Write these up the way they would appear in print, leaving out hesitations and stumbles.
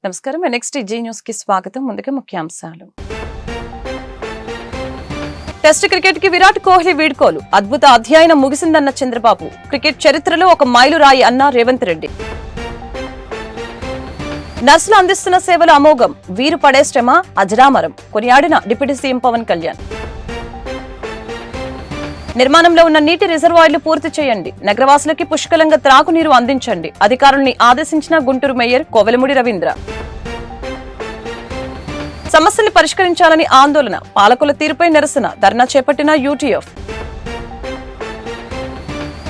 నమస్కారం. Next G news కి స్వాగతం. ముందుగా ముఖ్యాంశాలు. టెస్ట్ క్రికెట్ కి విరాట్ కోహ్లీ వీడ్కోలు. అద్భుత అధ్యయనం ముగిసిందన్న చంద్రబాబు. క్రికెట్ చరిత్రలో ఒక మైలురాయి అన్న రేవంత్ రెడ్డి. నర్సులు అందిస్తున్న సేవలు అమోఘం. వీరు పడే శ్రమ అజరామరం కొనియాడిన డిప్యూటీ సీఎం పవన్ కళ్యాణ్. నిర్మాణంలో ఉన్న నీటి రిజర్వాయర్లు పూర్తి చేయండి. నగరవాసులకి పుష్కలంగా త్రాగునీరు అందించండి. అధికారుల్ని ఆదేశించిన గుంటూరు మేయర్ కోవెలమూడి రవీంద్ర. సమస్యల్ని పరిష్కరించాలని ఆందోళన. పాలకుల తీరుపై నిరసన. ధర్నా చేపట్టిన యూటీఎఫ్.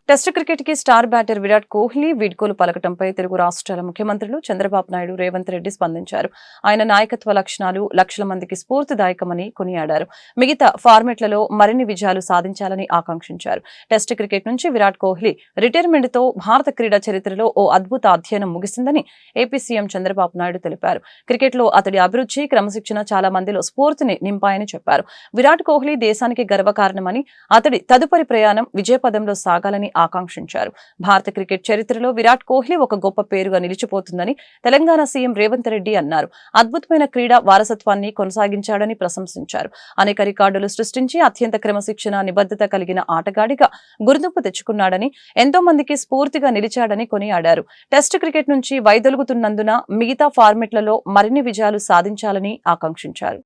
టెస్ట్ క్రికెట్ కి స్టార్ బ్యాటర్ విరాట్ కోహ్లీ వీడ్కోలు పలకటంపై తెలుగు రాష్ట్రాల ముఖ్యమంత్రులు చంద్రబాబు నాయుడు, రేవంత్ రెడ్డి స్పందించారు. ఆయన నాయకత్వ లక్షణాలు లక్షల మందికి స్ఫూర్తిదాయకమని కొనియాడారు. మిగతా ఫార్మెట్లలో మరిన్ని విజయాలు సాధించాలని ఆకాంక్షించారు. టెస్ట్ క్రికెట్ నుంచి విరాట్ కోహ్లీ రిటైర్మెంట్ తో భారత క్రీడా చరిత్రలో ఓ అద్భుత అధ్యయనం ముగిసిందని ఏపీ సీఎం చంద్రబాబు నాయుడు తెలిపారు. క్రికెట్ లో అతడి అభిరుచి, క్రమశిక్షణ చాలా మందిలో స్ఫూర్తిని నింపాయని చెప్పారు. విరాట్ కోహ్లీ దేశానికి గర్వకారణమని, అతడి తదుపరి ప్రయాణం విజయపదంలో సాగాలని ఆకాంక్షించారు. భారత క్రికెట్ చరిత్రలో విరాట్ కోహ్లీ ఒక గొప్ప పేరుగా నిలిచిపోతుందని తెలంగాణ సీఎం రేవంత్ రెడ్డి అన్నారు. అద్భుతమైన క్రీడా వారసత్వాన్ని కొనసాగించాడని ప్రశంసించారు. అనేక రికార్డులు సృష్టించి అత్యంత క్రమశిక్షణ, నిబద్ధత కలిగిన ఆటగాడిగా గుర్తింపు తెచ్చుకున్నాడని, ఎంతో మందికి స్ఫూర్తిగా నిలిచాడని కొనియాడారు. టెస్ట్ క్రికెట్ నుంచి వైదొలుగుతున్నందున మిగతా ఫార్మెట్లలో మరిన్ని విజయాలు సాధించాలని ఆకాంక్షించారు.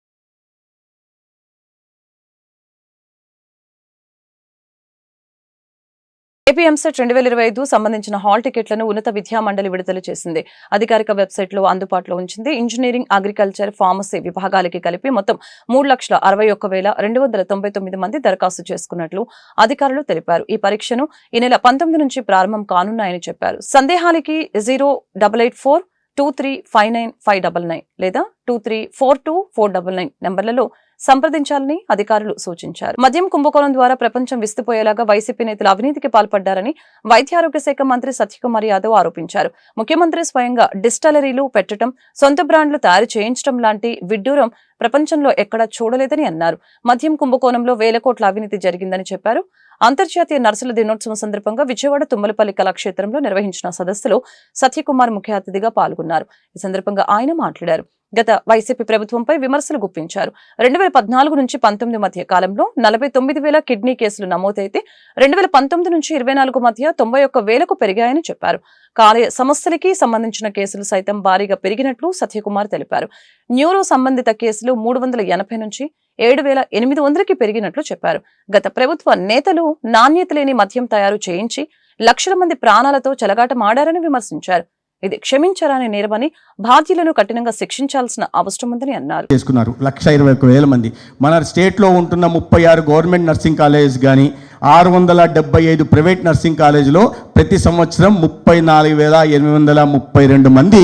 ఏపీ ఎంసెట్ 2025 సంబంధించిన హాల్ టికెట్లను ఉన్నత విద్యా మండలి విడుదల చేసింది. అధికారిక వెబ్సైట్ లో అందుబాటులో ఉంచింది. ఇంజనీరింగ్, అగ్రికల్చర్, ఫార్మసీ విభాగాలకి కలిపి మొత్తం 3,61,299 మంది దరఖాస్తు చేసుకున్నట్లు అధికారులు తెలిపారు. ఈ పరీక్షను ఈ నెల 19 నుంచి ప్రారంభం కానున్నాయని చెప్పారు. సందేహాలకి 0884235959 లేదా 234249 నెంబర్లలో సంప్రదించాలని అధికారులు సూచించారు. మద్యం కుంభకోణం ద్వారా ప్రపంచం విస్తుపోయేలాగా వైసీపీ నేతలు అవినీతికి పాల్పడ్డారని వైద్యారోగ్య శాఖ మంత్రి సత్యకుమార్ యాదవ్ ఆరోపించారు. ముఖ్యమంత్రి స్వయంగా డిస్టలరీలు పెట్టడం, సొంత బ్రాండ్లు తయారు చేయించడం లాంటి విడ్డూరం ప్రపంచంలో ఎక్కడా చూడలేదని అన్నారు. మద్యం కుంభకోణంలో వేల కోట్ల అవినీతి జరిగిందని చెప్పారు. అంతర్జాతీయ నర్సుల దినోత్సవం సందర్భంగా విజయవాడ తుమ్మలపల్లి కళాక్షేత్రంలో నిర్వహించిన సదస్సులో సత్యకుమార్ ముఖ్య అతిథిగా పాల్గొన్నారు. ఈ సందర్భంగా ఆయన మాట్లాడారు. గత వైసీపీ ప్రభుత్వంపై విమర్శలు గుప్పించారు. 2014 నుంచి 19 మధ్య కాలంలో 49,000 కిడ్నీ కేసులు నమోదైతే 2019 నుంచి 24 మధ్య 91,000కు పెరిగాయని చెప్పారు. కాలేయ సమస్యలకి సంబంధించిన కేసులు సైతం భారీగా పెరిగినట్లు సత్యకుమార్ తెలిపారు. న్యూరో సంబంధిత కేసులు 380 నుంచి 7,800కి పెరిగినట్లు చెప్పారు. గత ప్రభుత్వ నేతలు నాణ్యత లేని మద్యం తయారు చేయించి లక్షల మంది ప్రాణాలతో చెలగాటమాడారని విమర్శించారు. ఇది క్షమించరాని నేరమని, బాధ్యులను కఠినంగా శిక్షించాల్సిన అవసరం ఉందని అన్నారు. 1,21,000 మంది మన స్టేట్లో ఉంటున్న 36 గవర్నమెంట్ నర్సింగ్ కాలేజ్ కానీ 675 ప్రైవేట్ నర్సింగ్ కాలేజీలో ప్రతి సంవత్సరం 34,832 మంది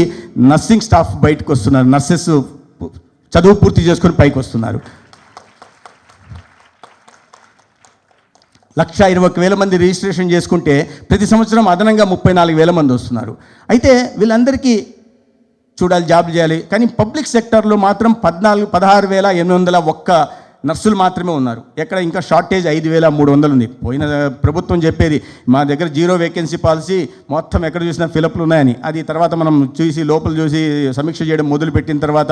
నర్సింగ్ స్టాఫ్ బయటకు వస్తున్నారు. నర్సెస్ చదువు పూర్తి చేసుకుని పైకి వస్తున్నారు. 1,20,000 మంది రిజిస్ట్రేషన్ చేసుకుంటే ప్రతి సంవత్సరం అదనంగా 34,000 మంది వస్తున్నారు. అయితే వీళ్ళందరికీ చూడాలి, జాబ్ చేయాలి. కానీ పబ్లిక్ సెక్టర్లో మాత్రం 16,801 నర్సులు మాత్రమే ఉన్నారు. ఎక్కడ ఇంకా షార్టేజ్ 5,300 ఉంది. పోయిన ప్రభుత్వం చెప్పేది మా దగ్గర 0 వేకెన్సీ పాలసీ, మొత్తం ఎక్కడ చూసినా ఫిలప్లు ఉన్నాయని. అది తర్వాత మనం చూసి లోపల చూసి సమీక్ష చేయడం మొదలుపెట్టిన తర్వాత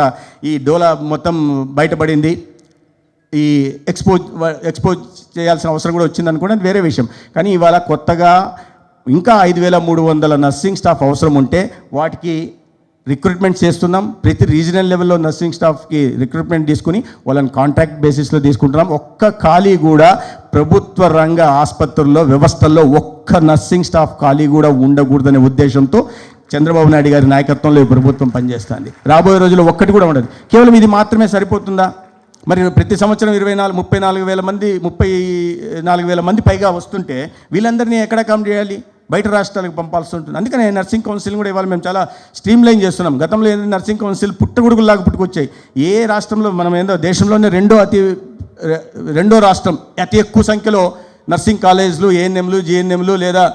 ఈ డోలా మొత్తం బయటపడింది. ఈ ఎక్స్పోజ్ చేయాల్సిన అవసరం కూడా వచ్చింది అనుకోండి, అది వేరే విషయం. కానీ ఇవాళ కొత్తగా ఇంకా 5,300 నర్సింగ్ స్టాఫ్ అవసరం ఉంటే వాటికి రిక్రూట్మెంట్ చేస్తున్నాం. ప్రతి రీజనల్ లెవెల్లో నర్సింగ్ స్టాఫ్కి రిక్రూట్మెంట్ తీసుకుని వాళ్ళని కాంట్రాక్ట్ బేసిస్లో తీసుకుంటున్నాం. ఒక్క ఖాళీ కూడా ప్రభుత్వ రంగ ఆసుపత్రుల్లో వ్యవస్థల్లో ఒక్క నర్సింగ్ స్టాఫ్ ఖాళీ కూడా ఉండకూడదనే ఉద్దేశంతో చంద్రబాబు నాయుడు గారి నాయకత్వంలో ఈ ప్రభుత్వం పనిచేస్తుంది. రాబోయే రోజుల్లో ఒక్కటి కూడా ఉండదు. కేవలం ఇది మాత్రమే సరిపోతుందా? మరి ప్రతి సంవత్సరం 34,000 మంది పైగా వస్తుంటే వీళ్ళందరినీ ఎక్కడ కమ్ చేయాలి? బయట రాష్ట్రాలకు పంపాల్సి ఉంటుంది. అందుకనే నర్సింగ్ కౌన్సిల్ కూడా ఇవాళ మేము చాలా స్ట్రీమ్లైన్ చేస్తున్నాం. గతంలో ఏంటంటే నర్సింగ్ కౌన్సిల్ పుట్టగొడుగులాగా పుట్టుకొచ్చాయి. ఏ రాష్ట్రంలో మనం ఏందో దేశంలోనే రెండో రాష్ట్రం అతి ఎక్కువ సంఖ్యలో నర్సింగ్ కాలేజ్లు, ఏఎన్ఎంలు, జిఎన్ఎంలు లేదా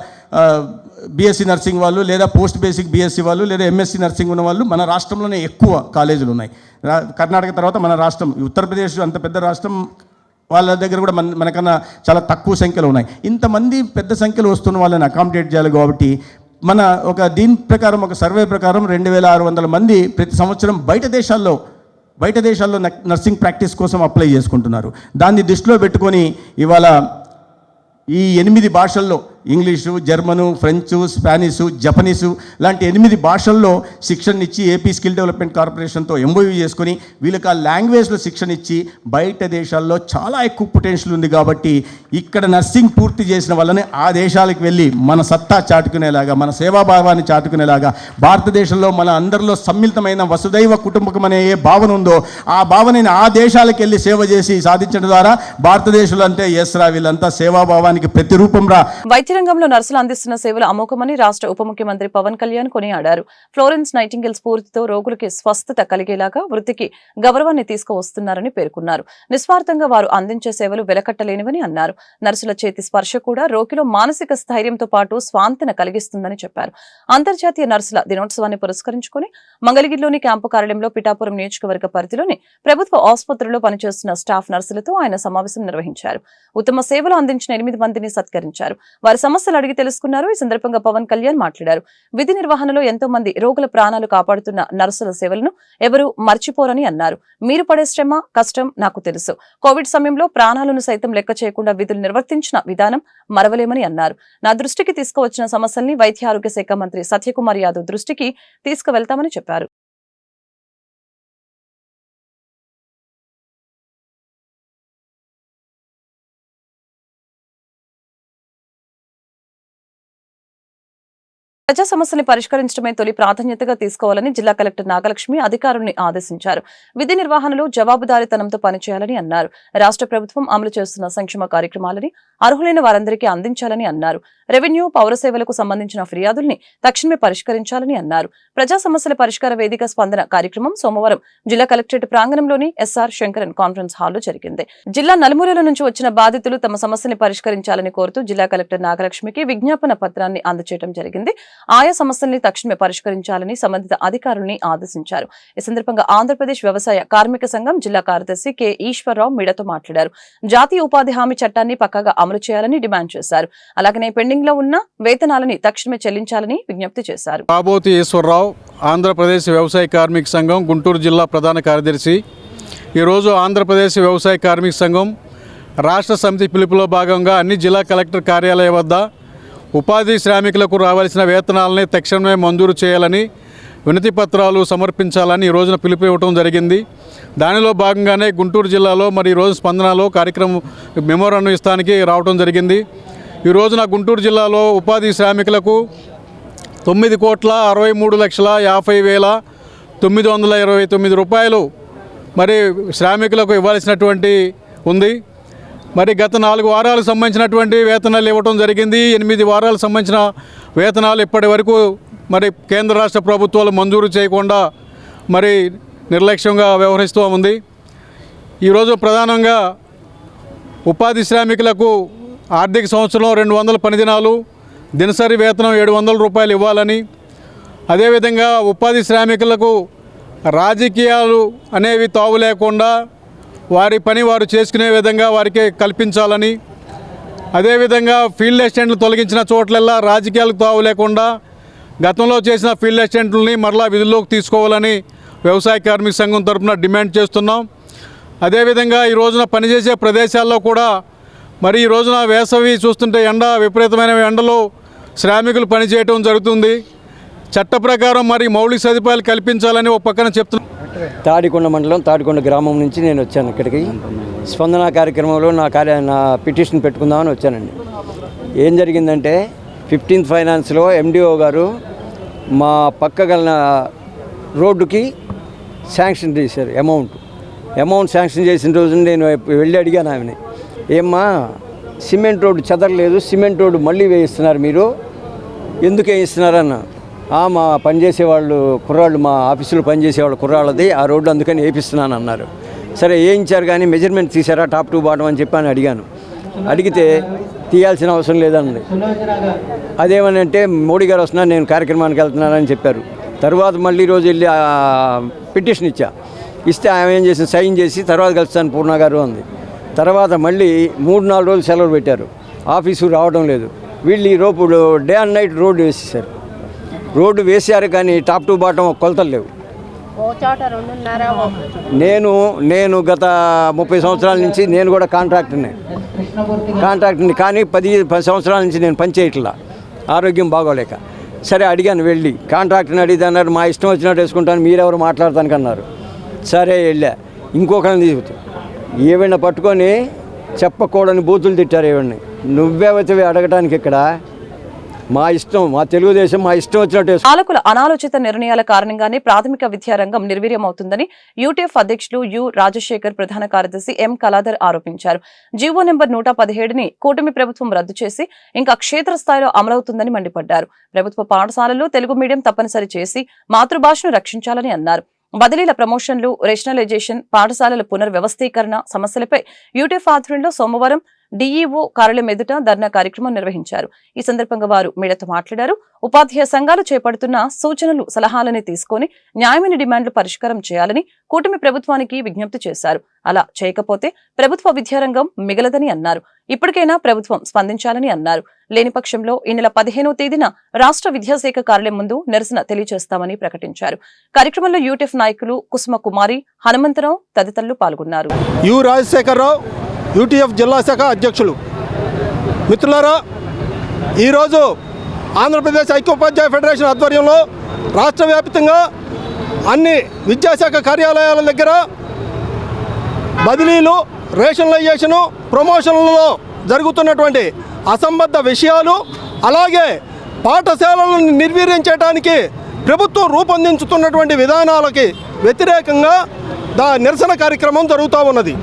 బీఎస్సీ నర్సింగ్ వాళ్ళు లేదా పోస్ట్ బేసిక్ బీఎస్సీ వాళ్ళు లేదా ఎంఎస్సీ నర్సింగ్ ఉన్న వాళ్ళు మన రాష్ట్రంలోనే ఎక్కువ కాలేజీలు ఉన్నాయి. కర్ణాటక తర్వాత మన రాష్ట్రం, ఉత్తరప్రదేశ్ అంత పెద్ద రాష్ట్రం, వాళ్ళ దగ్గర కూడా మనకన్నా చాలా తక్కువ సంఖ్యలో ఉన్నాయి. ఇంతమంది పెద్ద సంఖ్యలో వస్తున్న వాళ్ళని అకామిడేట్ చేయాలి. కాబట్టి మన దీని ప్రకారం ఒక సర్వే ప్రకారం 2600 మంది ప్రతి సంవత్సరం బయట దేశాల్లో నర్సింగ్ ప్రాక్టీస్ కోసం అప్లై చేసుకుంటున్నారు. దాన్ని దృష్టిలో పెట్టుకొని ఇవాళ ఈ 8 భాషల్లో English, German, French, Spanish, Japanese లాంటి 8 భాషల్లో శిక్షణ ఇచ్చి ఏపీ స్కిల్ డెవలప్మెంట్ కార్పొరేషన్తో ఎంఓయూ చేసుకొని వీళ్ళకి ఆ లాంగ్వేజ్లో శిక్షణ ఇచ్చి బయట దేశాల్లో చాలా ఎక్కువ పొటెన్షియల్ ఉంది కాబట్టి ఇక్కడ నర్సింగ్ పూర్తి చేసిన వాళ్ళని ఆ దేశాలకు వెళ్ళి మన సత్తా చాటుకునేలాగా, మన సేవాభావాన్ని చాటుకునేలాగా, భారతదేశంలో మన అందరిలో సమ్మిళితమైన వసుదైవ కుటుంబకం అనే ఏ భావన ఉందో ఆ భావనని ఆ దేశాలకు వెళ్ళి సేవ చేసి సాధించడం ద్వారా భారతదేశంలో అంటే ఎస్రా వీళ్ళంతా సేవాభావానికి ప్రతిరూపం రా. వైద్య రంగంలో నర్సులు అందిస్తున్న సేవలు అమోఘమని రాష్ట్ర ఉప ముఖ్యమంత్రి పవన్ కళ్యాణ్ కొనియాడారు. ఫ్లోరెన్స్ నైటింగేల్ స్ఫూర్తితో రోగులకి స్వస్థత కలిగేలాగా వృత్తికి గౌరవాన్ని తీసుకువస్తున్నారని పేర్కొన్నారు. నిస్వార్థంగా వారు అందించే సేవలు వెలకట్టలేనివని అన్నారు. నర్సుల చేతి స్పర్శ కూడా రోగిలో మానసిక స్థైర్యంతో పాటు స్వాంతన కలిగిస్తుందని చెప్పారు. అంతర్జాతీయ నర్సుల దినోత్సవాన్ని పురస్కరించుకుని మంగళగిరిలోని క్యాంపు కార్యాలయంలో పిఠాపురం నియోజకవర్గ పరిధిలోని ప్రభుత్వ ఆసుపత్రుల్లో పనిచేస్తున్న స్టాఫ్ నర్సులతో ఆయన సమావేశం నిర్వహించారు. ఉత్తమ సేవలు అందించిన 8 మందిని సత్కరించారు. వారి సమస్యలు అడిగి తెలుసుకున్నారు. ఈ సందర్భంగా పవన్ కళ్యాణ్ మాట్లాడారు. విధి నిర్వహణలో ఎంతో మంది రోగుల ప్రాణాలు కాపాడుతున్న నర్సుల సేవలను ఎవరూ మర్చిపోరని అన్నారు. మీరు పడే శ్రమ, కష్టం నాకు తెలుసు. కోవిడ్ సమయంలో ప్రాణాలను సైతం లెక్క చేయకుండా విధులు నిర్వర్తించిన విధానం మరవలేమని అన్నారు. నా దృష్టికి తీసుకువచ్చిన సమస్యల్ని వైద్య ఆరోగ్య శాఖ మంత్రి సత్యకుమార్ యాదవ్ దృష్టికి తీసుకువెళ్తామని చెప్పారు. ప్రజా సమస్యల్ని పరిష్కరించడమే తొలి ప్రాధాన్యతగా తీసుకోవాలని జిల్లా కలెక్టర్ నాగలక్ష్మి అధికారుల్ని ఆదేశించారు. విధి నిర్వహణలో జవాబుదారీతనంతో పనిచేయాలని అన్నారు. రాష్ట్ర ప్రభుత్వం అమలు చేస్తున్న సంక్షేమ కార్యక్రమాలని అర్హులైన వారందరికీ అందించాలని అన్నారు. రెవెన్యూ, పౌర సేవలకు సంబంధించిన ఫిర్యాదుల్ని తక్షణమే పరిష్కరించాలని అన్నారు. ప్రజా సమస్యల పరిష్కార వేదిక స్పందన కార్యక్రమం సోమవారం జిల్లా కలెక్టరేట్ ప్రాంగణంలోని ఎస్ఆర్ శంకరన్ కాన్ఫరెన్స్ హాల్లో జరిగింది. జిల్లా నలుమూలల నుంచి వచ్చిన బాధితులు తమ సమస్యల్ని పరిష్కరించాలని కోరుతూ జిల్లా కలెక్టర్ నాగలక్ష్మికి విజ్ఞాపన పత్రాన్ని అందజేయడం జరిగింది. ఆయా సమస్యల్ని తక్షణమే పరిష్కరించాలని సంబంధిత అధికారుల్ని ఆదేశించారు. ఈ సందర్భంగా ఆంధ్రప్రదేశ్ వ్యవసాయ కార్మిక సంఘం జిల్లా కార్యదర్శి కె ఈశ్వరరావు మీడియాతో మాట్లాడారు. జాతీయ ఉపాధి హామీ చట్టాన్ని పక్కాగా అమలు చేయాలని డిమాండ్ చేశారు. అలాగనే పెండింగ్ లో ఉన్న వేతనాలని తక్షణమే చెల్లించాలని విజ్ఞప్తి చేశారు. కాబోతి ఈశ్వరరావు, ఆంధ్రప్రదేశ్ వ్యవసాయ కార్మిక సంఘం గుంటూరు జిల్లా ప్రధాన కార్యదర్శి. ఈరోజు ఆంధ్రప్రదేశ్ వ్యవసాయ కార్మిక సంఘం రాష్ట్ర సమితి పిలుపులో భాగంగా అన్ని జిల్లా కలెక్టర్ కార్యాలయ వద్ద ఉపాధి శ్రామికులకు రావాల్సిన వేతనాలని తక్షణమే మంజూరు చేయాలని వినతి పత్రాలు సమర్పించాలని ఈ రోజున పిలుపు ఇవ్వడం జరిగింది. దానిలో భాగంగానే గుంటూరు జిల్లాలో మరి ఈరోజు స్పందనలో కార్యక్రమం మెమోరాండం ఇస్తానికి రావడం జరిగింది. ఈ రోజున గుంటూరు జిల్లాలో ఉపాధి శ్రామికులకు 9,63,50,929 రూపాయలు మరి శ్రామికులకు ఇవ్వాల్సినటువంటి ఉంది. మరి గత 4 వారాలకు సంబంధించినటువంటి వేతనాలు ఇవ్వడం జరిగింది. 8 వారాలకు సంబంధించిన వేతనాలు ఇప్పటి వరకు మరి కేంద్ర రాష్ట్ర ప్రభుత్వాలు మంజూరు చేయకుండా మరి నిర్లక్ష్యంగా వ్యవహరిస్తూ ఉంది. ఈరోజు ప్రధానంగా ఉపాధి శ్రామికులకు ఆర్థిక సంవత్సరంలో 200 పని దినాలు, దినసరి వేతనం 700 రూపాయలు ఇవ్వాలని, అదేవిధంగా ఉపాధి శ్రామికులకు రాజకీయాలు అనేవి తావు లేకుండా వారి పని వారు చేసుకునే విధంగా వారికి కల్పించాలని, అదేవిధంగా ఫీల్డ్ అసిస్టెంట్లు తొలగించిన చోట్లల్లా రాజకీయాలకు తావు లేకుండా గతంలో చేసిన ఫీల్డ్ అసిస్టెంట్లని మరలా విధుల్లోకి తీసుకోవాలని వ్యవసాయ కార్మిక సంఘం తరఫున డిమాండ్ చేస్తున్నాం. అదేవిధంగా ఈ రోజున పనిచేసే ప్రదేశాల్లో కూడా మరి ఈ రోజున వేసవి చూస్తుంటే విపరీతమైన ఎండలో శ్రామికులు పనిచేయటం జరుగుతుంది. చట్ట ప్రకారం మరి మౌలిక సదుపాయాలు కల్పించాలని ఒక పక్కన చెప్తున్నాం. తాడికొండ మండలం తాడికొండ గ్రామం నుంచి నేను వచ్చాను ఇక్కడికి. స్పందన కార్యక్రమంలో నా పిటిషన్ పెట్టుకుందామని వచ్చానండి. ఏం జరిగిందంటే 15th ఫైనాన్స్లో ఎండిఓ గారు మా పక్క గల రోడ్డుకి శాంక్షన్ చేశారు. అమౌంట్ శాంక్షన్ చేసిన రోజు నేను వెళ్ళి అడిగాను ఆమెని, ఏమ్మా సిమెంట్ రోడ్డు చెదరలేదు, సిమెంట్ రోడ్డు మళ్ళీ వేయిస్తున్నారు, మీరు ఎందుకు వేయిస్తున్నారన్న. మా పనిచేసేవాళ్ళు కుర్రాళ్ళు, మా ఆఫీసులో పనిచేసేవాళ్ళు కుర్రాళ్ళది ఆ రోడ్డు, అందుకని వేయిస్తున్నాను అన్నారు. సరే వేయించారు కానీ మెజర్మెంట్ తీసారా టాప్ టు బాటం అని చెప్పి అడిగాను. అడిగితే తీయాల్సిన అవసరం లేదండి. అదేమని అంటే మోడీ గారు వస్తున్నారు, నేను కార్యక్రమానికి వెళ్తున్నానని చెప్పారు. తర్వాత మళ్ళీ రోజు వెళ్ళి పిటిషన్ ఇస్తే ఆమె ఏం చేసి సైన్ చేసి తర్వాత కలుస్తాను పూర్ణ గారు అంది. తర్వాత మళ్ళీ 3-4 రోజులు సెలవులు పెట్టారు, ఆఫీసు రావడం లేదు. వీళ్ళు ఈ road day and night road వేసేసారు. రోడ్డు వేసారు కానీ టాప్ టు బాటం కొలతలు లేవు. నేను గత 30 సంవత్సరాల నుంచి నేను కూడా కాంట్రాక్టర్ని కానీ 10 సంవత్సరాల నుంచి నేను పని చేయట్లా, ఆరోగ్యం బాగోలేక. సరే అడిగాను, వెళ్ళి కాంట్రాక్టర్ని అడిగితే అన్నారు మా ఇష్టం వచ్చినట్టు వేసుకుంటాను, మీరెవరు మాట్లాడతానికి అన్నారు. సరే వెళ్ళా, ఇంకొకరిని తీసుకు ఏవైనా పట్టుకొని చెప్పకూడని బూతులు తిట్టారు. ఏవన్నీ నువ్వేవైతే అడగటానికి ఇక్కడ మా ఇష్టం, మా తెలుగుదేశం మా ఇష్టం వచ్చినట్టు. పాలకుల అనాలోచిత నిర్ణయాల కారణంగానే ప్రాథమిక విద్యారంగం నిర్వీర్యమవుతుందని యూటీఎఫ్ అధ్యక్షులు యు రాజశేఖర్, ప్రధాన కార్యదర్శి ఎం కళాధర్ ఆరోపించారు. జీవో నెంబర్ 117ని కూటమి ప్రభుత్వం రద్దు చేసి ఇంకా క్షేత్రస్థాయిలో అమలవుతుందని మండిపడ్డారు. ప్రభుత్వ పాఠశాలల్లో తెలుగు మీడియం తప్పనిసరి చేసి మాతృభాషను రక్షించాలని అన్నారు. బదిలీల ప్రమోషన్లు, రేషనలైజేషన్, పాఠశాలల పునర్వ్యవస్థీకరణ సమస్యలపై యూటీఎఫ్ ఆధ్వర్యంలో సోమవారం డీఈఓ కార్యాలయం ఎదుట ధర్నా కార్యక్రమం నిర్వహించారు. ఈ సందర్భంగా వారు మీడియాతో మాట్లాడారు. ఉపాధ్యాయ సంఘాలు చేపడుతున్న సూచనలు, సలహాలని తీసుకుని న్యాయమైన డిమాండ్లు పరిష్కారం చేయాలని కూటమి ప్రభుత్వానికి విజ్ఞప్తి చేశారు. అలా చేయకపోతే ప్రభుత్వ విద్యారంగం మిగలదని అన్నారు. ఇప్పటికైనా ప్రభుత్వం స్పందించాలని అన్నారు. లేని పక్షంలో ఈ నెల 15వ తేదీన రాష్ట్ర విద్యాశాఖ కార్యాలయం ముందు నిరసన తెలియజేస్తామని ప్రకటించారు. కార్యక్రమంలో యూటీఎఫ్ నాయకులు కుసుమ కుమారి, హనుమంతరావు తదితరులు పాల్గొన్నారు. యు రాజశేఖరరావు, యూటీఎఫ్ జిల్లా శాఖ అధ్యక్షులు. మిత్రులారా, ఈరోజు ఆంధ్రప్రదేశ్ ఐక్యోపాధ్యాయ ఫెడరేషన్ ఆధ్వర్యంలో రాష్ట్ర వ్యాప్తంగా అన్ని విద్యాశాఖ కార్యాలయాల దగ్గర బదిలీలు, రేషనలైజేషను, ప్రమోషన్లలో జరుగుతున్నటువంటి అసంబద్ధ విషయాలు, అలాగే పాఠశాలలను నిర్వీర్యం చేయడానికి ప్రభుత్వం రూపొందించుతున్నటువంటి విధానాలకి వ్యతిరేకంగా నిరసన కార్యక్రమం జరుగుతూ ఉన్నది.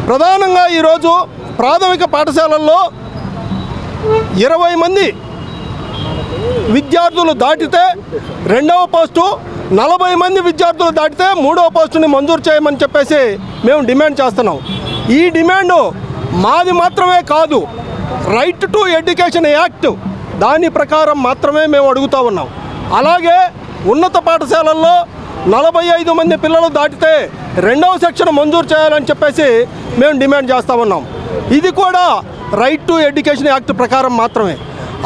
ప్రధానంగా ఈరోజు ప్రాథమిక పాఠశాలల్లో 20 మంది విద్యార్థులు దాటితే రెండవ పోస్టు, 40 మంది విద్యార్థులు దాటితే మూడవ పోస్టుని మంజూరు చేయమని చెప్పేసి మేము డిమాండ్ చేస్తున్నాం. ఈ డిమాండు మాది మాత్రమే కాదు, రైట్ టు ఎడ్యుకేషన్ యాక్ట్ దాని ప్రకారం మాత్రమే మేము అడుగుతూ ఉన్నాం. అలాగే ఉన్నత పాఠశాలల్లో 45 మంది పిల్లలు దాటితే రెండవ సెక్షన్ మంజూరు చేయాలని చెప్పేసి మేము డిమాండ్ చేస్తూ ఉన్నాం. ఇది కూడా రైట్ టు ఎడ్యుకేషన్ యాక్ట్ ప్రకారం మాత్రమే.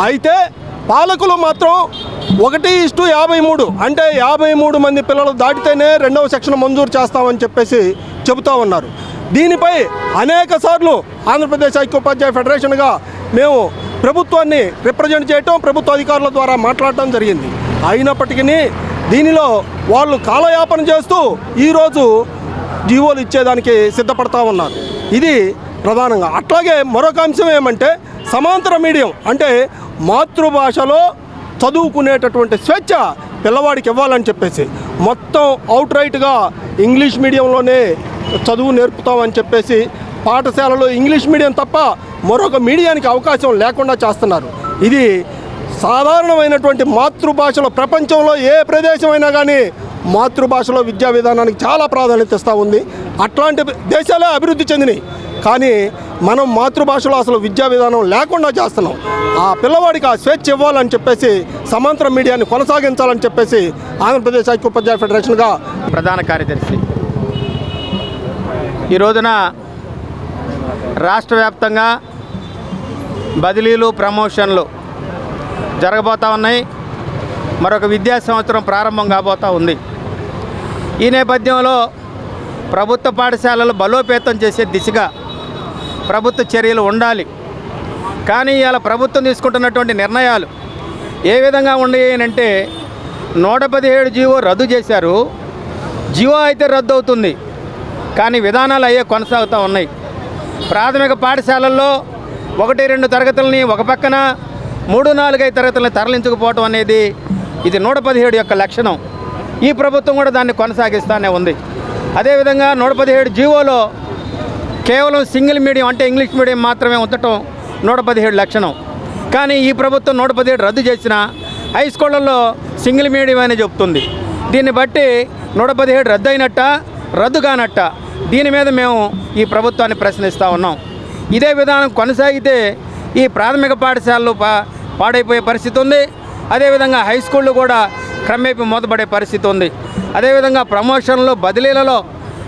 అయితే పాలకులు మాత్రం 1:53 అంటే 53 మంది పిల్లలు దాటితేనే రెండవ సెక్షన్ మంజూరు చేస్తామని చెప్పేసి చెబుతూ ఉన్నారు. దీనిపై అనేక సార్లు ఆంధ్రప్రదేశ్ ఐక్యోపాధ్యాయ ఫెడరేషన్గా మేము ప్రభుత్వాన్ని రిప్రజెంట్ చేయటం, ప్రభుత్వ అధికారుల ద్వారా మాట్లాడటం జరిగింది. అయినప్పటికీ దీనిలో వాళ్ళు కాలయాపన చేస్తూ ఈరోజు జీవోలు ఇచ్చేదానికి సిద్ధపడతా ఉన్నారు. ఇది ప్రధానంగా. అట్లాగే మరొక అంశం ఏమంటే సమాంతర మీడియం అంటే మాతృభాషలో చదువుకునేటటువంటి స్వేచ్ఛ పిల్లవాడికి ఇవ్వాలని చెప్పేసి మొత్తం అవుట్ రైట్గా ఇంగ్లీష్ మీడియంలోనే చదువు నేర్పుతామని చెప్పేసి పాఠశాలలో ఇంగ్లీష్ మీడియం తప్ప మరొక మీడియానికి అవకాశం లేకుండా చేస్తున్నారు. ఇది సాధారణమైనటువంటి మాతృభాషలో ప్రపంచంలో ఏ ప్రదేశమైనా కానీ మాతృభాషలో విద్యా విధానానికి చాలా ప్రాధాన్యత ఇస్తూ ఉంది. అట్లాంటి దేశాలే అభివృద్ధి చెందినాయి. కానీ మనం మాతృభాషలో అసలు విద్యా విధానం లేకుండా చేస్తున్నాం. ఆ పిల్లవాడికి ఆ స్వేచ్ఛ ఇవ్వాలని చెప్పేసి సమాంతర మీడియాని కొనసాగించాలని చెప్పేసి ఆంధ్రప్రదేశ్ ఐక్యోపాధ్యాయ ఫెడరేషన్గా ప్రధాన కార్యదర్శి ఈ రోజున రాష్ట్ర వ్యాప్తంగా బదిలీలు, ప్రమోషన్లు జరగబోతూ ఉన్నాయి. మరొక విద్యా సంవత్సరం ప్రారంభం కాబోతూ ఉంది. ఈ నేపథ్యంలో ప్రభుత్వ పాఠశాలలు బలోపేతం చేసే దిశగా ప్రభుత్వ చర్యలు ఉండాలి. కానీ ఇవాళ ప్రభుత్వం తీసుకుంటున్నటువంటి నిర్ణయాలు ఏ విధంగా ఉన్నాయంటే 117 జీవో రద్దు చేశారు. జీవో అయితే రద్దు అవుతుంది, కానీ విధానాలు అయ్యే కొనసాగుతూ ఉన్నాయి. ప్రాథమిక పాఠశాలల్లో 1-2 తరగతులని ఒక పక్కన 3-4 తరగతులను తరలించకపోవడం అనేది ఇది 117 యొక్క లక్షణం. ఈ ప్రభుత్వం కూడా దాన్ని కొనసాగిస్తూనే ఉంది. అదేవిధంగా 117 జీవోలో కేవలం సింగిల్ మీడియం అంటే ఇంగ్లీష్ మీడియం మాత్రమే ఉండటం 117 లక్షణం. కానీ ఈ ప్రభుత్వం 117 రద్దు చేసిన హై స్కూళ్ళల్లో సింగిల్ మీడియం అని చెప్తుంది. దీన్ని బట్టి 117 రద్దు అయినట్ట, రద్దు కానట్ట, దీని మీద మేము ఈ ప్రభుత్వాన్ని ప్రశ్నిస్తూ ఉన్నాం. ఇదే విధానం కొనసాగితే ఈ ప్రాథమిక పాఠశాలలు పాడైపోయే పరిస్థితి ఉంది. అదేవిధంగా హై స్కూళ్ళు కూడా క్రమేపీ మూతపడే పరిస్థితి ఉంది. అదేవిధంగా ప్రమోషన్లు, బదిలీలలో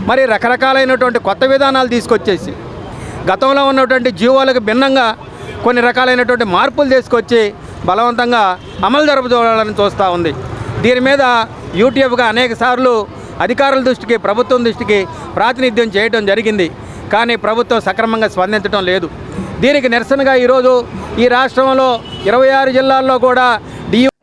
మరి రకరకాలైనటువంటి కొత్త విధానాలు తీసుకొచ్చేసి గతంలో ఉన్నటువంటి జీవోలకు భిన్నంగా కొన్ని రకాలైనటువంటి మార్పులు తీసుకొచ్చి బలవంతంగా అమలు జరుపుకోవాలని చూస్తూ ఉంది. దీని మీద యూటీఎఫ్గా అనేక సార్లు అధికారుల దృష్టికి, ప్రభుత్వం దృష్టికి ప్రాతినిధ్యం చేయడం జరిగింది. కానీ ప్రభుత్వం సక్రమంగా స్పందించడం లేదు. దీనికి నిరసనగా ఈరోజు ఈ రాష్ట్రంలో 26 జిల్లాల్లో కూడా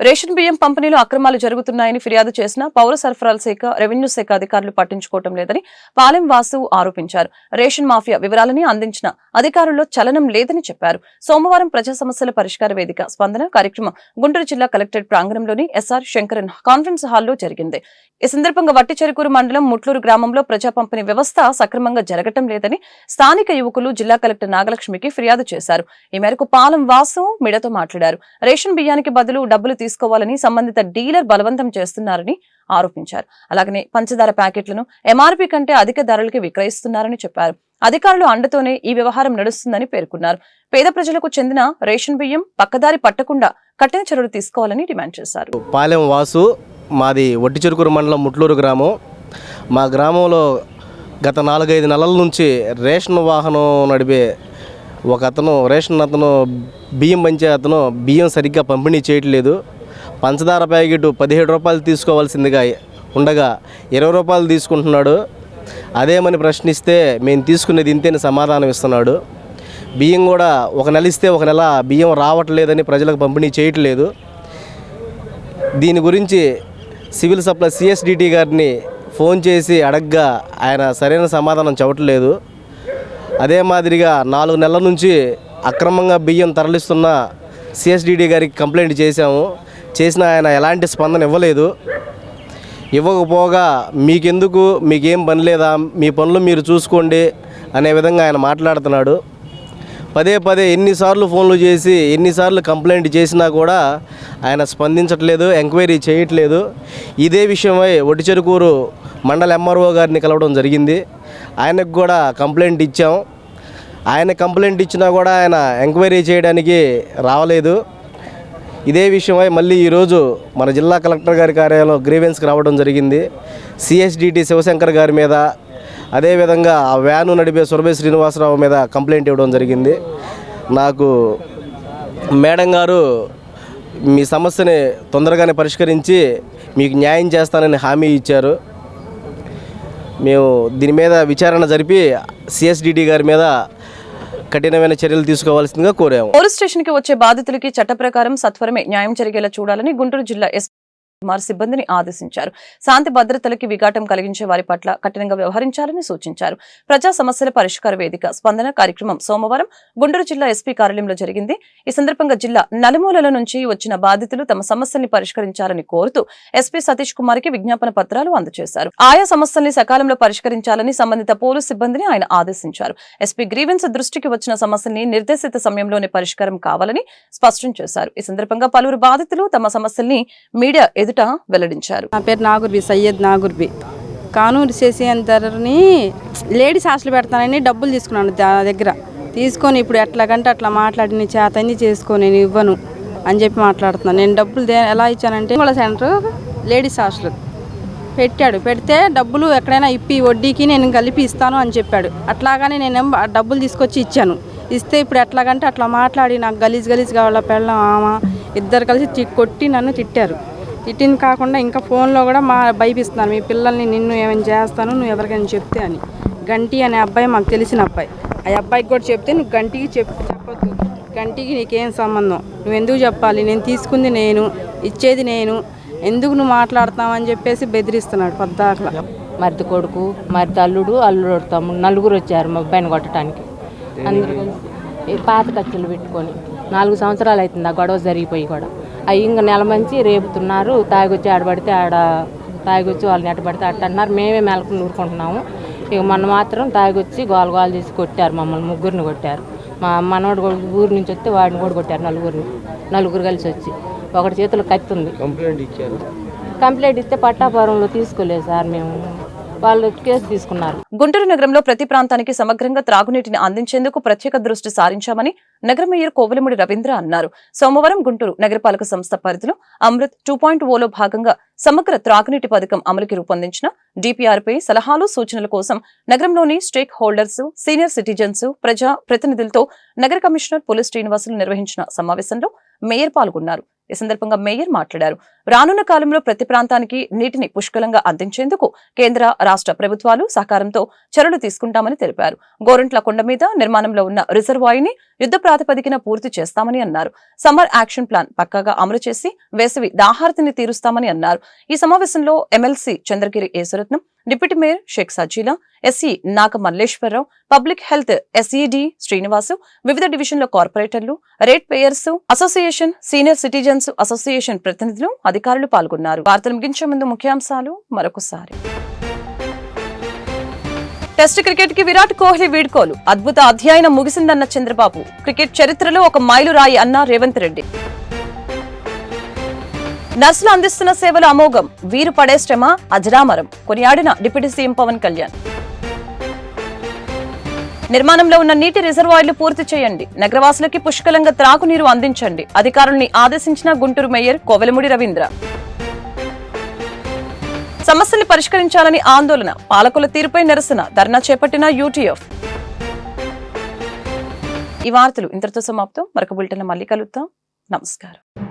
రేషన్ బియ్యం పంపిణీలో అక్రమాలు జరుగుతున్నాయని ఫిర్యాదు చేసిన పౌర సరఫరాల శాఖ, రెవెన్యూ శాఖ అధికారులు పట్టించుకోవటం లేదని పాలెం వాసు ఆరోపించారు. రేషన్ మాఫియా వివరాలని అందించిన అధికారుల్లో చలనం లేదని చెప్పారు. సోమవారం ప్రజా సమస్యల పరిష్కార వేదిక స్పందన కార్యక్రమం గుంటూరు జిల్లా కలెక్టరేట్ ప్రాంగణంలోని ఎస్ఆర్ శంకరన్ కాన్ఫరెన్స్ హాల్లో జరిగింది. ఈ సందర్భంగా వట్టిచెరుకూరు మండలం ముట్లూరు గ్రామంలో ప్రజా పంపిణీ వ్యవస్థ సక్రమంగా జరగటం లేదని స్థానిక యువకులు జిల్లా కలెక్టర్ నాగలక్ష్మికి ఫిర్యాదు చేశారు. ఈ మేరకు పాలెం వాసు మీడియాతో మాట్లాడారు. రేషన్ బియ్యానికి బదులు డబ్బులు తీసుకోవాలని సంబంధిత డీలర్ బలవంతం చేస్తున్నారని ఆరోపించారు. అలాగనే పంచదార ప్యాకెట్లను ఎంఆర్పీ కంటే అధిక ధరలకి విక్రయిస్తున్నారని చెప్పారు. అధికారులు అండతోనే ఈ వ్యవహారం నడుస్తుందని పేర్కొన్నారు. పేద ప్రజలకు చెందిన రేషన్ బియ్యం పక్కదారి పట్టకుండా కఠిన చర్యలు తీసుకోవాలని డిమాండ్ చేశారు. పాలెం వాసు, మాది వట్టిచెరుకూరు మండలం ముట్లూరు గ్రామం. మా గ్రామంలో గత 4-5 నెలల నుంచి రేషన్ వాహనం నడిపే ఒక అతను, రేషన్ అతను, బియ్యం పంచే అతను బియ్యం సరిగ్గా పంపిణీ చేయట్లేదు. పంచదార ప్యాకెట్ 17 రూపాయలు తీసుకోవాల్సిందిగా ఉండగా 20 రూపాయలు తీసుకుంటున్నాడు. అదేమని ప్రశ్నిస్తే మేము తీసుకునేది ఇంతేని సమాధానం ఇస్తున్నాడు. బియ్యం కూడా ఒక నెల ఇస్తే ఒక నెల బియ్యం రావట్లేదని ప్రజలకు పంపిణీ చేయట్లేదు. దీని గురించి సివిల్ సప్లై సిఎస్డిటి గారిని ఫోన్ చేసి అడగ్గా ఆయన సరైన సమాధానం చెప్పట్లేదు. అదే మాదిరిగా 4 నెలల నుంచి అక్రమంగా బియ్యం తరలిస్తున్న సిఎస్డిటి గారికి కంప్లైంట్ చేసినా ఆయన ఎలాంటి స్పందన ఇవ్వలేదు. ఇవ్వకపోగా మీకెందుకు, మీకేం పని లేదా, మీ పనులు మీరు చూసుకోండి అనే విధంగా ఆయన మాట్లాడుతున్నాడు. పదే ఎన్నిసార్లు ఫోన్లు చేసి ఎన్నిసార్లు కంప్లైంట్ చేసినా కూడా ఆయన స్పందించట్లేదు, ఎంక్వైరీ చేయట్లేదు. ఇదే విషయమై వట్టిచెరుకూరు మండల ఎంఆర్ఓ గారిని కలవడం జరిగింది. ఆయనకు కూడా కంప్లైంట్ ఇచ్చాం. ఆయన కంప్లైంట్ ఇచ్చినా కూడా ఆయన ఎంక్వైరీ చేయడానికి రావలేదు. ఇదే విషయమై మళ్ళీ ఈరోజు మన జిల్లా కలెక్టర్ గారి కార్యాలయంలో గ్రీవెన్స్కి రావడం జరిగింది. సిఎస్డిటి శివశంకర్ గారి మీద, అదేవిధంగా ఆ వ్యాను నడిపే సురభి శ్రీనివాసరావు మీద కంప్లైంట్ ఇవ్వడం జరిగింది. నాకు మేడం గారు మీ సమస్యని తొందరగానే పరిష్కరించి మీకు న్యాయం చేస్తానని హామీ ఇచ్చారు. మేము దీని మీద విచారణ జరిపి సిఎస్డిటి గారి మీద కఠినమైన చర్యలు తీసుకోవాల్సిందిగా కోరాము. పోలీస్ స్టేషన్ కి వచ్చే బాధితులకి చట్ట ప్రకారం సత్వరమే న్యాయం జరిగేలా చూడాలని గుంటూరు జిల్లా ఎస్పీ కుమార్ సిబ్బందిని ఆదేశించారు. శాంతి భద్రతలకి విఘాటం కలిగించే వారి పట్ల కఠినంగా వ్యవహరించాలని సూచించారు. ప్రజా సమస్యల పరిష్కార వేదిక స్పందన కార్యక్రమం సోమవారం గుంటూరు జిల్లా ఎస్పీ కార్యాలయంలో జరిగింది. ఈ సందర్భంగా జిల్లా నలుమూలల నుంచి వచ్చిన బాధితులు తమ సమస్యల్ని పరిష్కరించాలని కోరుతూ ఎస్పీ సతీష్ కుమార్ కి విజ్ఞాపన పత్రాలు అందజేశారు. ఆయా సమస్యల్ని సకాలంలో పరిష్కరించాలని సంబంధిత పోలీసు సిబ్బందిని ఆయన ఆదేశించారు. ఎస్పీ గ్రీవెన్స్ దృష్టికి వచ్చిన సమస్యల్ని నిర్దేశిత సమయంలోనే పరిష్కారం కావాలని స్పష్టం చేశారు. ఈ సందర్భంగా పలువురు బాధితులు తమ సమస్యల్ని మీడియా ఎదుట వెల్లడించారు. నా పేరు నాగుర్బి, సయ్యద్ నాగుర్బి. కానూరు చేసి అందరిని లేడీస్ హాస్టల్ పెడతానని డబ్బులు తీసుకున్నాను దగ్గర తీసుకొని, ఇప్పుడు ఎట్లాగంటే అట్లా మాట్లాడి నీ చేతని చేసుకొని నేను ఇవ్వను అని చెప్పి మాట్లాడుతున్నాను. నేను డబ్బులు ఎలా ఇచ్చానంటే వాళ్ళ సెంటర్ లేడీస్ హాస్టల్ పెడితే డబ్బులు ఎక్కడైనా ఇప్పి వడ్డీకి నేను కలిపి ఇస్తాను అని చెప్పాడు. అట్లాగానే నేను డబ్బులు తీసుకొచ్చి ఇచ్చాను. ఇస్తే ఇప్పుడు ఎట్లాగంటే అట్లా మాట్లాడి నాకు గలీజ్గా వాళ్ళ పెళ్ళం ఆమె ఇద్దరు కలిసి కొట్టి నన్ను తిట్టారు. తిట్టింది కాకుండా ఇంకా ఫోన్లో కూడా భయపిస్తున్నారు, మీ పిల్లల్ని నిన్ను ఏమైనా చేస్తాను నువ్వు ఎవరికైనా చెప్తే అని. గంటి అనే అబ్బాయి మాకు తెలిసిన అబ్బాయి, ఆ అబ్బాయికి కూడా చెప్తే నువ్వు గంటికి చెప్పొద్దు, గంటికి నీకేం సంబంధం, నువ్వు ఎందుకు చెప్పాలి, నేను తీసుకుంది నేను, ఇచ్చేది నేను, ఎందుకు నువ్వు మాట్లాడుతావు అని చెప్పేసి బెదిరిస్తున్నాడు పద్దాకలా. మరిది కొడుకు, మరిది అల్లుడు తమ్ముడు 4 వచ్చారు మా అబ్బాయిని కొట్టడానికి. అందరూ కలిసి పాత ఖర్చులు పెట్టుకొని 4 సంవత్సరాలు అవుతుంది ఆ గొడవ జరిగిపోయి కూడా. అవి ఇంకా నెల మంచి రేపుతున్నారు. తాగొచ్చి ఆడబడితే తాగొచ్చి వాళ్ళని ఎట్టబడితే అట్ట అన్నారు. మేమే మెలకు ఊరుకుంటున్నాము. ఇక మొన్న మాత్రం తాగొచ్చి గోల చేసి కొట్టారు, మమ్మల్ని 3 కొట్టారు. మా మనోడు ఊరు నుంచి వస్తే వాడిని కూడా కొట్టారు, 4 కలిసి వచ్చి. ఒకటి చేతులు కత్తి ఉంది. కంప్లైంట్ ఇస్తే పట్టాపురంలో తీసుకోలేదు సార్, మేము వాళ్ళు కేసు తీసుకున్నారు. గుంటూరు నగరంలో ప్రతి ప్రాంతానికి సమగ్రంగా త్రాగునీటిని అందించేందుకు ప్రత్యేక దృష్టి సారించామని నగర మేయర్ కోవెలముడి రవీంద్ర అన్నారు. సోమవారం గుంటూరు నగరపాలక సంస్థ పరిధిలో అమృత్ 2.0లో భాగంగా సమగ్ర త్రాగునీటి పథకం అమలుకి రూపొందించిన డిపిఆర్పై సలహాలు సూచనల కోసం నగరంలోని స్టేక్ హోల్డర్స్, సీనియర్ సిటిజన్స్, ప్రజా ప్రతినిధులతో నగర కమిషనర్ పులి శ్రీనివాసులు నిర్వహించిన సమావేశంలో మేయర్ పాల్గొన్నారు. ఈ సందర్భంగా మేయర్ మాట్లాడారు. రానున్న కాలంలో ప్రతి ప్రాంతానికి నీటిని పుష్కలంగా అందించేందుకు కేంద్ర రాష్ట్ర ప్రభుత్వాలు సహకారంతో చర్యలు తీసుకుంటామని తెలిపారు. గోరంట్ల కొండ మీద నిర్మాణంలో ఉన్న రిజర్వాయర్ని యుద్ధ ప్రాతిపదికన పూర్తి చేస్తామని అన్నారు. సమ్మర్ యాక్షన్ ప్లాన్ పక్కాగా అమలు చేసి వేసవి దాహార్తిని తీరుస్తామని అన్నారు. ఈ సమావేశంలో MLC Chandragiri Yesuratnam, deputy mayor Sheikh Sajila, SC Naga Malleswararao, public health ఎస్ఈడి శ్రీనివాసు, వివిధ డివిజన్ల కార్పొరేటర్లు, rate payers association, senior citizens association ప్రతినిధులు, అధికారులు పాల్గొన్నారు. వార్తలు ముగించే ముందు ముఖ్యాంశాలు మరొకసారి. టెస్ట్ క్రికెట్ కి విరాట్ కోహ్లీ వీడ్కోలు. అద్భుత అధ్యయనం ముగిసిందన్న చంద్రబాబు. క్రికెట్ చరిత్రలో ఒక మైలురాయి అన్న రేవంత్ రెడ్డి. నర్సులు అందిస్తున్న సేవలు అమోఘం. వీరు పడే శ్రమ అజరామరం. కొనియాడిన డిప్యూటీ సీఎం పవన్ కళ్యాణ్. నిర్మాణంలో ఉన్న నీటి రిజర్వాయర్లు పూర్తి చేయండి. నగరవాసులకి పుష్కలంగా త్రాగునీరు అందించండి. అధికారుల్ని ఆదేశించిన గుంటూరు మేయర్ కోవెలముడి రవీంద్ర. సమస్యల్ని పరిష్కరించాలని ఆందోళన. పాలకుల తీరుపై నిరసన. ధర్నా చేపట్టిన యూటీఎఫ్. ఈ వార్తలు ఇంతటితో సమాప్తం. మరొక బులెటిన్ మళ్ళీ కలుద్దాం. నమస్కారం.